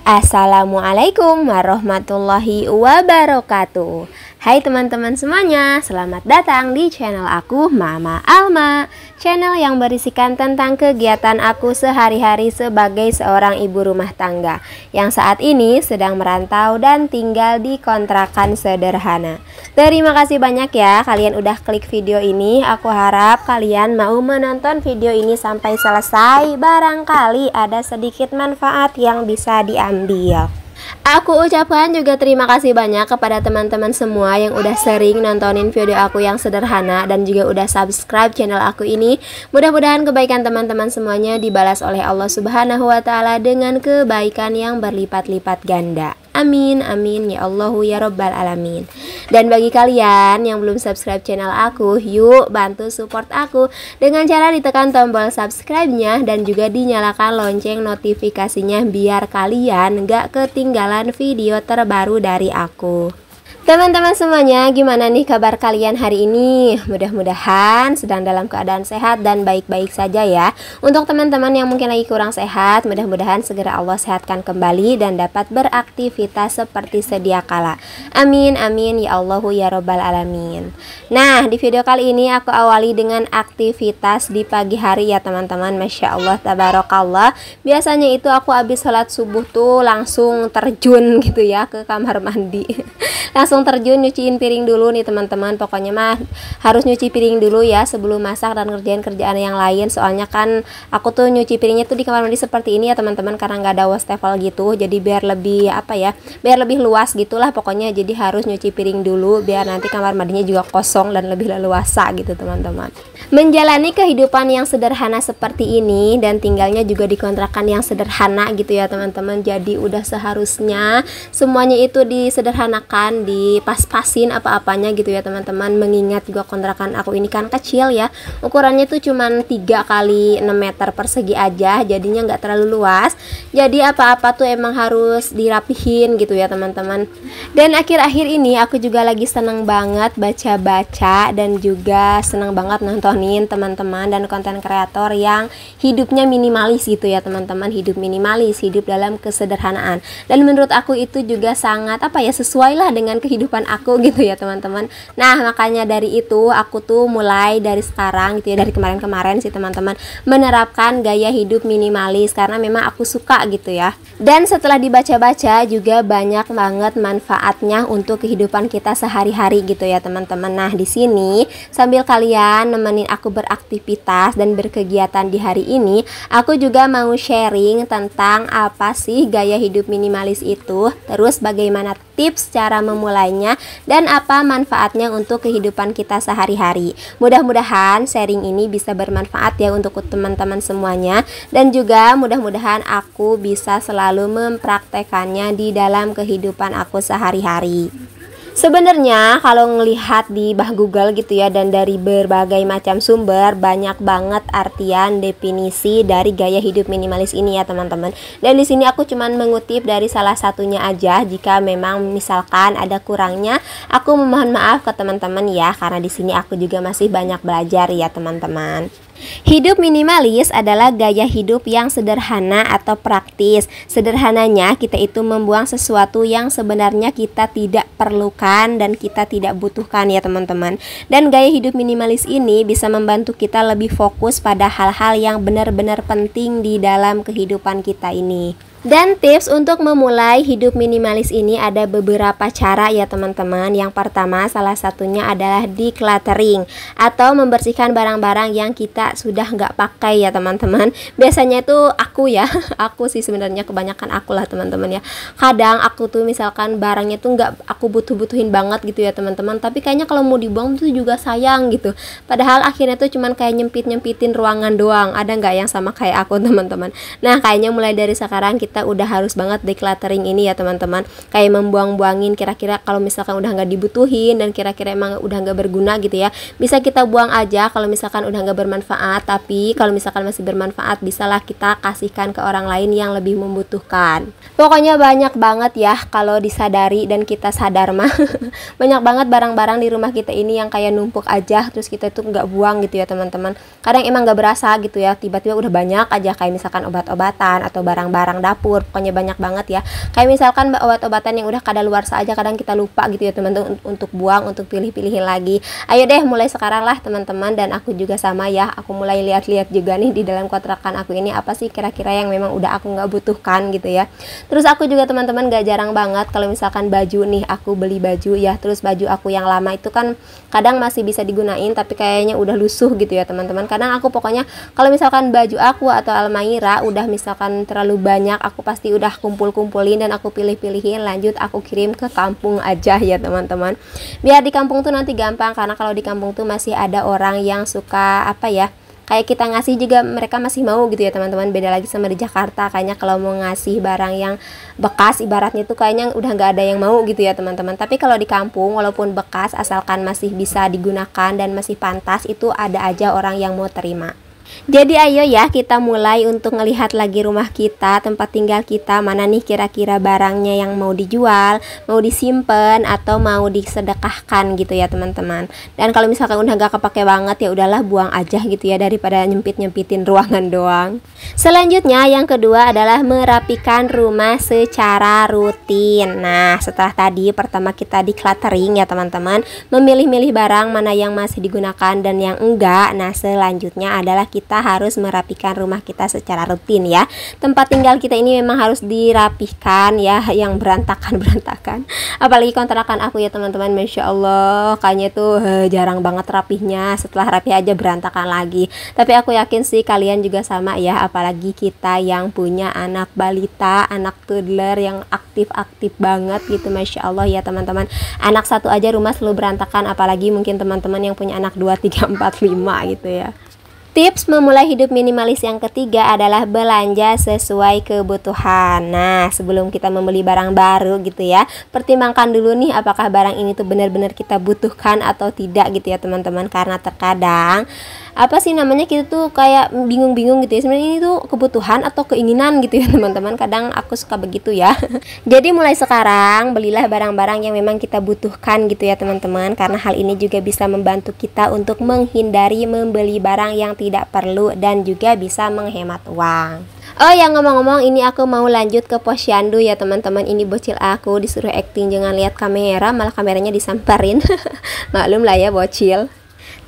Assalamualaikum warahmatullahi wabarakatuh. Hai teman-teman semuanya, selamat datang di channel aku Mama Alma, channel yang berisikan tentang kegiatan aku sehari-hari sebagai seorang ibu rumah tangga yang saat ini sedang merantau dan tinggal di kontrakan sederhana. Terima kasih banyak ya kalian udah klik video ini. Aku harap kalian mau menonton video ini sampai selesai, barangkali ada sedikit manfaat yang bisa diambil. Aku ucapkan juga terima kasih banyak kepada teman-teman semua yang udah sering nontonin video aku yang sederhana dan juga udah subscribe channel aku ini. Mudah-mudahan kebaikan teman-teman semuanya dibalas oleh Allah Subhanahu wa Ta'ala dengan kebaikan yang berlipat-lipat ganda. Amin, amin ya Allahu ya Rabbal alamin. Dan bagi kalian yang belum subscribe channel aku, yuk bantu support aku dengan cara ditekan tombol subscribe-nya dan juga dinyalakan lonceng notifikasinya biar kalian gak ketinggalan video terbaru dari aku. Teman-teman semuanya, gimana nih kabar kalian hari ini? Mudah-mudahan sedang dalam keadaan sehat dan baik-baik saja ya. Untuk teman-teman yang mungkin lagi kurang sehat, mudah-mudahan segera Allah sehatkan kembali dan dapat beraktivitas seperti sedia kala. Amin, amin ya Allahu ya Rabbal alamin. Nah, di video kali ini aku awali dengan aktivitas di pagi hari ya teman-teman. Masya Allah, tabarakallah. Biasanya itu aku habis sholat subuh tuh langsung terjun gitu ya ke kamar mandi. Langsung terjun nyuciin piring dulu nih teman-teman. Pokoknya mah harus nyuci piring dulu ya sebelum masak dan ngerjain kerjaan yang lain. Soalnya kan aku tuh nyuci piringnya tuh di kamar mandi seperti ini ya teman-teman, karena nggak ada wastafel gitu. Jadi biar lebih biar lebih luas gitulah pokoknya. Jadi harus nyuci piring dulu biar nanti kamar mandinya juga kosong dan lebih leluasa gitu teman-teman. Menjalani kehidupan yang sederhana seperti ini dan tinggalnya juga di kontrakan yang sederhana gitu ya teman-teman. Jadi udah seharusnya semuanya itu disederhanakan, pas-pasin apa-apanya gitu ya teman-teman. Mengingat juga kontrakan aku ini kan kecil ya, ukurannya tuh cuman 3 kali 6 meter persegi aja, jadinya nggak terlalu luas. Jadi apa-apa tuh emang harus dirapihin gitu ya teman-teman. Dan akhir-akhir ini aku juga lagi seneng banget baca-baca dan juga seneng banget nontonin teman-teman dan konten kreator yang hidupnya minimalis gitu ya teman-teman. Hidup minimalis, hidup dalam kesederhanaan. Dan menurut aku itu juga sangat sesuai lah dengan kehidupan aku gitu ya teman-teman. Nah makanya dari itu aku tuh mulai dari sekarang gitu ya, dari kemarin-kemarin sih teman-teman, menerapkan gaya hidup minimalis karena memang aku suka gitu ya. Dan setelah dibaca-baca juga banyak banget manfaatnya untuk kehidupan kita sehari-hari gitu ya teman-teman. Nah di sini sambil kalian nemenin aku beraktivitas dan berkegiatan di hari ini, aku juga mau sharing tentang apa sih gaya hidup minimalis itu, terus bagaimana tips cara memulainya dan apa manfaatnya untuk kehidupan kita sehari-hari. Mudah-mudahan sharing ini bisa bermanfaat ya untuk teman-teman semuanya, dan juga mudah-mudahan aku bisa selalu mempraktekannya di dalam kehidupan aku sehari-hari. Sebenarnya kalau ngelihat di Google gitu ya dan dari berbagai macam sumber, banyak banget artian definisi dari gaya hidup minimalis ini ya teman-teman. Dan di sini aku cuman mengutip dari salah satunya aja. Jika memang misalkan ada kurangnya, aku memohon maaf ke teman-teman ya, karena di sini aku juga masih banyak belajar ya teman-teman. Hidup minimalis adalah gaya hidup yang sederhana atau praktis. Sederhananya kita itu membuang sesuatu yang sebenarnya kita tidak perlukan dan kita tidak butuhkan ya teman-teman. Dan gaya hidup minimalis ini bisa membantu kita lebih fokus pada hal-hal yang benar-benar penting di dalam kehidupan kita ini. Dan tips untuk memulai hidup minimalis ini ada beberapa cara ya teman-teman. Yang pertama salah satunya adalah decluttering atau membersihkan barang-barang yang kita sudah nggak pakai ya teman-teman. Biasanya itu aku ya, aku sih sebenarnya kebanyakan aku lah teman-teman ya. Kadang aku tuh misalkan barangnya tuh nggak aku butuh-butuhin banget gitu ya teman-teman, tapi kayaknya kalau mau dibuang tuh juga sayang gitu. Padahal akhirnya tuh cuman kayak nyempit-nyempitin ruangan doang. Ada nggak yang sama kayak aku teman-teman? Nah kayaknya mulai dari sekarang kita udah harus banget decluttering ini ya teman-teman. Kayak membuang-buangin kira-kira kalau misalkan udah nggak dibutuhin dan kira-kira emang udah nggak berguna gitu ya, bisa kita buang aja kalau misalkan udah nggak bermanfaat. Tapi kalau misalkan masih bermanfaat, bisalah kita kasihkan ke orang lain yang lebih membutuhkan. Pokoknya banyak banget ya kalau disadari dan kita sadar mah banyak banget barang-barang di rumah kita ini yang kayak numpuk aja terus kita tuh nggak buang gitu ya teman-teman. Kadang emang nggak berasa gitu ya, tiba-tiba udah banyak aja kayak misalkan obat-obatan atau barang-barang dapur dapur. Pokoknya banyak banget ya. Kayak misalkan obat-obatan yang udah kadaluarsa aja kadang kita lupa gitu ya teman-teman untuk buang, untuk pilih-pilihin lagi. Ayo deh mulai sekarang lah teman-teman, dan aku juga sama ya. Aku mulai lihat-lihat juga nih di dalam kontrakan aku ini apa sih kira-kira yang memang udah aku nggak butuhkan gitu ya. Terus aku juga teman-teman gak jarang banget kalau misalkan baju nih, aku beli baju ya, terus baju aku yang lama itu kan kadang masih bisa digunain tapi kayaknya udah lusuh gitu ya teman-teman. Kadang aku pokoknya kalau misalkan baju aku atau Almaira udah misalkan terlalu banyak, aku pasti udah kumpul-kumpulin dan aku pilih-pilihin, lanjut aku kirim ke kampung aja ya teman-teman. Biar di kampung tuh nanti gampang, karena kalau di kampung tuh masih ada orang yang suka apa ya, kayak kita ngasih juga mereka masih mau gitu ya teman-teman. Beda lagi sama di Jakarta, kayaknya kalau mau ngasih barang yang bekas ibaratnya tuh kayaknya udah nggak ada yang mau gitu ya teman-teman. Tapi kalau di kampung walaupun bekas asalkan masih bisa digunakan dan masih pantas, itu ada aja orang yang mau terima. Jadi ayo ya kita mulai untuk ngelihat lagi rumah kita, tempat tinggal kita, mana nih kira-kira barangnya yang mau dijual, mau disimpan atau mau disedekahkan gitu ya teman-teman. Dan kalau misalkan udah gak kepake banget ya udahlah buang aja gitu ya, daripada nyempit-nyempitin ruangan doang. Selanjutnya yang kedua adalah merapikan rumah secara rutin. Nah setelah tadi pertama kita decluttering ya teman-teman, memilih-milih barang mana yang masih digunakan dan yang enggak. Nah selanjutnya adalah kita harus merapikan rumah kita secara rutin ya. Tempat tinggal kita ini memang harus dirapihkan ya, yang berantakan-berantakan. Apalagi kontrakan aku ya teman-teman, Masya Allah kayaknya tuh jarang banget rapihnya. Setelah rapih aja berantakan lagi. Tapi aku yakin sih kalian juga sama ya, apalagi kita yang punya anak balita, anak toddler yang aktif-aktif banget gitu, Masya Allah ya teman-teman. Anak satu aja rumah selalu berantakan, apalagi mungkin teman-teman yang punya anak 2, 3, 4, 5 gitu ya. Tips memulai hidup minimalis yang ketiga adalah belanja sesuai kebutuhan. Nah, sebelum kita membeli barang baru gitu ya, pertimbangkan dulu nih apakah barang ini tuh benar-benar kita butuhkan atau tidak gitu ya teman-teman. Karena terkadang apa sih namanya, kita tuh kayak bingung-bingung gitu ya, sebenarnya ini tuh kebutuhan atau keinginan gitu ya teman-teman. Kadang aku suka begitu ya. Jadi mulai sekarang belilah barang-barang yang memang kita butuhkan gitu ya teman-teman, karena hal ini juga bisa membantu kita untuk menghindari membeli barang yang tidak perlu dan juga bisa menghemat uang. Oh ya, ngomong-ngomong ini aku mau lanjut ke posyandu ya teman-teman. Ini bocil aku disuruh acting jangan lihat kamera, malah kameranya disamperin. Maklum lah ya bocil.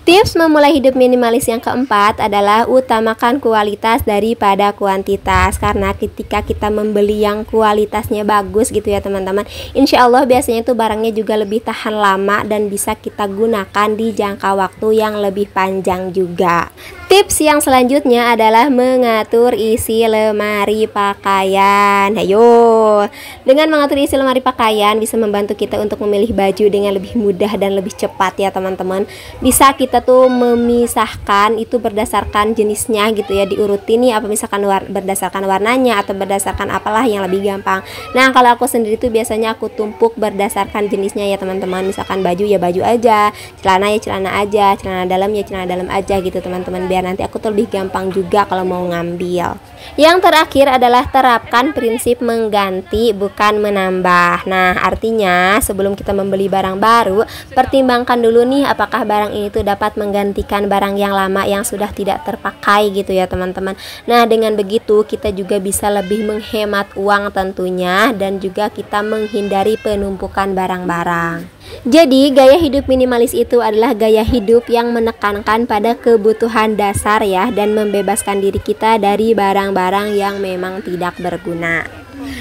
Tips memulai hidup minimalis yang keempat adalah utamakan kualitas daripada kuantitas. Karena ketika kita membeli yang kualitasnya bagus gitu ya teman-teman, insya Allah biasanya tuh barangnya juga lebih tahan lama dan bisa kita gunakan di jangka waktu yang lebih panjang juga. Tips yang selanjutnya adalah mengatur isi lemari pakaian. Ayo, dengan mengatur isi lemari pakaian bisa membantu kita untuk memilih baju dengan lebih mudah dan lebih cepat ya teman-teman. Bisa kita tuh memisahkan itu berdasarkan jenisnya gitu ya, diurutin nih apa misalkan berdasarkan warnanya atau berdasarkan apalah yang lebih gampang. Nah kalau aku sendiri tuh biasanya aku tumpuk berdasarkan jenisnya ya teman-teman. Misalkan baju ya baju aja, celana ya celana aja, celana dalam ya celana dalam aja gitu teman-teman, biar nanti aku tuh lebih gampang juga kalau mau ngambil. Yang terakhir adalah terapkan prinsip mengganti bukan menambah. Nah artinya sebelum kita membeli barang baru, pertimbangkan dulu nih apakah barang ini tuh dapat menggantikan barang yang lama yang sudah tidak terpakai gitu ya teman-teman. Nah dengan begitu kita juga bisa lebih menghemat uang tentunya, dan juga kita menghindari penumpukan barang-barang. Jadi gaya hidup minimalis itu adalah gaya hidup yang menekankan pada kebutuhan dasar ya, dan membebaskan diri kita dari barang-barang yang memang tidak berguna.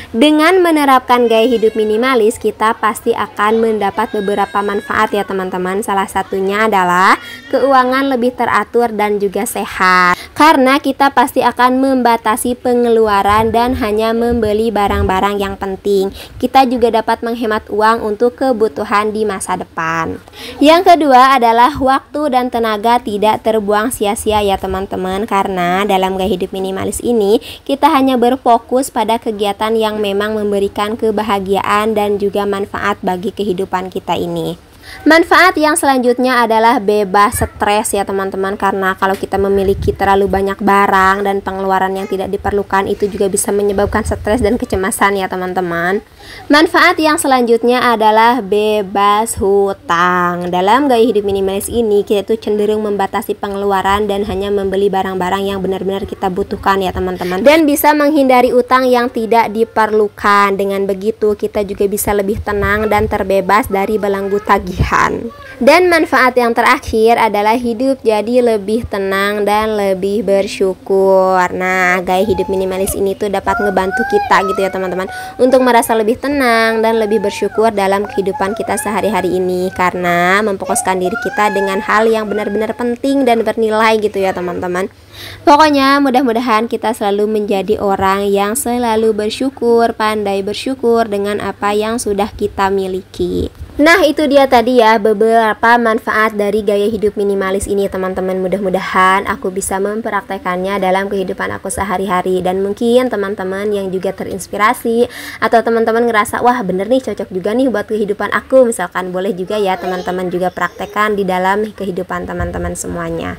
Dengan menerapkan gaya hidup minimalis, kita pasti akan mendapat beberapa manfaat ya teman-teman. Salah satunya adalah keuangan lebih teratur dan juga sehat, karena kita pasti akan membatasi pengeluaran dan hanya membeli barang-barang yang penting. Kita juga dapat menghemat uang untuk kebutuhan di masa depan. Yang kedua adalah waktu dan tenaga tidak terbuang sia-sia ya teman-teman, karena dalam gaya hidup minimalis ini kita hanya berfokus pada kegiatan yang memang memberikan kebahagiaan dan juga manfaat bagi kehidupan kita ini. Manfaat yang selanjutnya adalah bebas stres ya teman-teman, karena kalau kita memiliki terlalu banyak barang dan pengeluaran yang tidak diperlukan itu juga bisa menyebabkan stres dan kecemasan ya teman-teman. Manfaat yang selanjutnya adalah bebas hutang. Dalam gaya hidup minimalis ini kita tuh cenderung membatasi pengeluaran dan hanya membeli barang-barang yang benar-benar kita butuhkan ya teman-teman, dan bisa menghindari utang yang tidak diperlukan. Dengan begitu kita juga bisa lebih tenang dan terbebas dari belenggu tagihan. Dan manfaat yang terakhir adalah hidup jadi lebih tenang dan lebih bersyukur. Nah, gaya hidup minimalis ini tuh dapat ngebantu kita gitu ya teman-teman, untuk merasa lebih tenang dan lebih bersyukur dalam kehidupan kita sehari-hari ini, karena memfokuskan diri kita dengan hal yang benar-benar penting dan bernilai gitu ya teman-teman. Pokoknya mudah-mudahan kita selalu menjadi orang yang selalu bersyukur, pandai bersyukur dengan apa yang sudah kita miliki. Nah, itu dia tadi ya beberapa manfaat dari gaya hidup minimalis ini teman-teman. Mudah-mudahan aku bisa mempraktekannya dalam kehidupan aku sehari-hari, dan mungkin teman-teman yang juga terinspirasi atau teman-teman ngerasa wah bener nih, cocok juga nih buat kehidupan aku misalkan, boleh juga ya teman-teman juga praktekkan di dalam kehidupan teman-teman semuanya.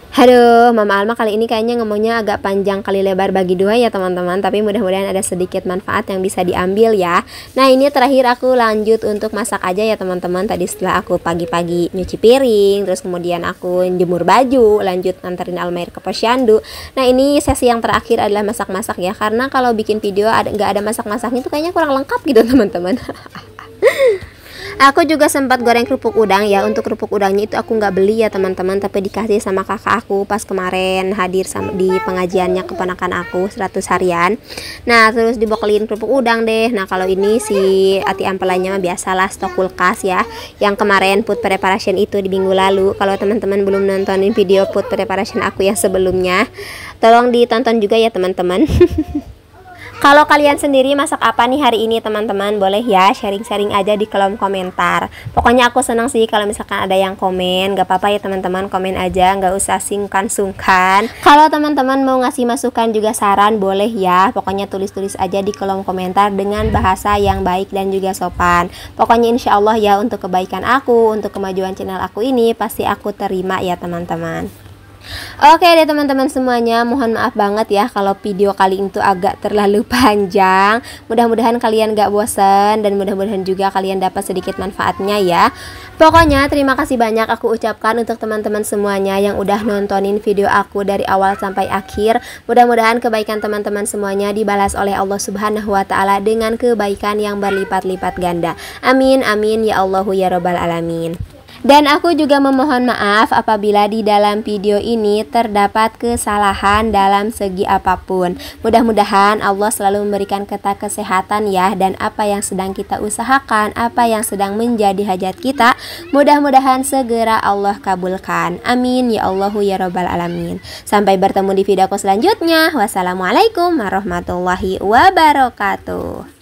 Aduh, Mama Alma kali ini kayaknya ngomongnya agak panjang kali lebar bagi dua ya teman-teman, tapi mudah-mudahan ada sedikit manfaat yang bisa diambil ya. Nah, ini terakhir aku lanjut untuk masak aja ya teman-teman. Tadi setelah aku pagi-pagi nyuci piring, terus kemudian aku jemur baju, lanjut nganterin Almair ke posyandu. Nah, ini sesi yang terakhir adalah masak-masak ya, karena kalau bikin video nggak ada masak-masaknya itu kayaknya kurang lengkap gitu teman-teman. Aku juga sempat goreng kerupuk udang ya. Untuk kerupuk udangnya itu aku nggak beli ya teman-teman, tapi dikasih sama kakak aku pas kemarin hadir di pengajiannya keponakan aku 100 harian. Nah, terus dibokelin kerupuk udang deh. Nah, kalau ini si ati ampelanya mah biasalah stok kulkas ya, yang kemarin food preparation itu di minggu lalu. Kalau teman-teman belum nontonin video food preparation aku yang sebelumnya, tolong ditonton juga ya teman-teman. Kalau kalian sendiri masak apa nih hari ini teman-teman, boleh ya sharing-sharing aja di kolom komentar. Pokoknya aku senang sih kalau misalkan ada yang komen. Gak apa-apa ya teman-teman, komen aja, gak usah sungkan-sungkan. Kalau teman-teman mau ngasih masukan juga saran, boleh ya. Pokoknya tulis-tulis aja di kolom komentar dengan bahasa yang baik dan juga sopan. Pokoknya insya Allah ya, untuk kebaikan aku, untuk kemajuan channel aku ini pasti aku terima ya teman-teman. Oke deh teman-teman semuanya, mohon maaf banget ya kalau video kali itu agak terlalu panjang. Mudah-mudahan kalian gak bosan, dan mudah-mudahan juga kalian dapat sedikit manfaatnya ya. Pokoknya terima kasih banyak aku ucapkan untuk teman-teman semuanya yang udah nontonin video aku dari awal sampai akhir. Mudah-mudahan kebaikan teman-teman semuanya dibalas oleh Allah Subhanahu wa Ta'ala dengan kebaikan yang berlipat-lipat ganda. Amin amin ya Allahu ya Rabbal alamin. Dan aku juga memohon maaf apabila di dalam video ini terdapat kesalahan dalam segi apapun. Mudah-mudahan Allah selalu memberikan kita kesehatan ya, dan apa yang sedang kita usahakan, apa yang sedang menjadi hajat kita, mudah-mudahan segera Allah kabulkan. Amin ya Allahu ya Rabbal alamin. Sampai bertemu di videoku selanjutnya. Wassalamualaikum warahmatullahi wabarakatuh.